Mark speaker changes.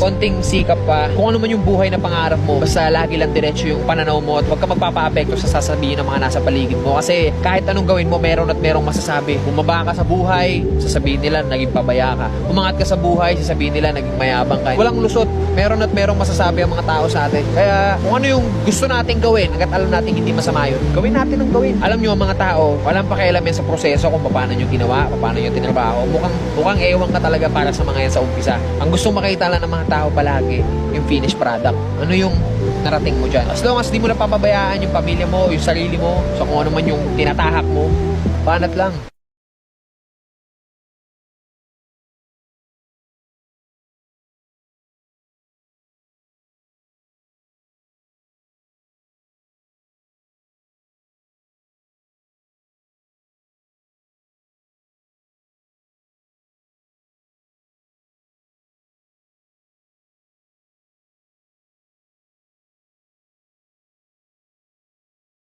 Speaker 1: konting sikap pa, kung ano man yung buhay na pangarap mo, basta lagi lang diretso yung pananaw mo at huwag ka magpapa-apekto sa sasabihin ng mga nasa paligid mo. Kasi kahit anong gawin mo, meron at merong masasabi. Bumaba ka sa buhay, sasabihin nila naging pabaya ka. Umangat ka sa buhay, sasabihin nila naging mayabang ka. Walang lusot, meron at merong masasabi ang mga tao sa atin. Kaya kung ano yung gusto nating gawin, hanggat alam natin hindi masama yun, gawin natin ang gawin. Alam nyo, ang mga tao, walang pakialam yan sa proseso kung paano nyo ginawa, paano nyo tinrabaho. Mukhang ewan ka talaga para sa mga yan sa umpisa. Ang gustong makita lang ng mga tao palagi, yung finished product. Ano yung narating mo dyan. As long as di mo napapabayaan yung pamilya mo, yung sarili mo, sa kung ano man yung tinatahak mo, banat lang.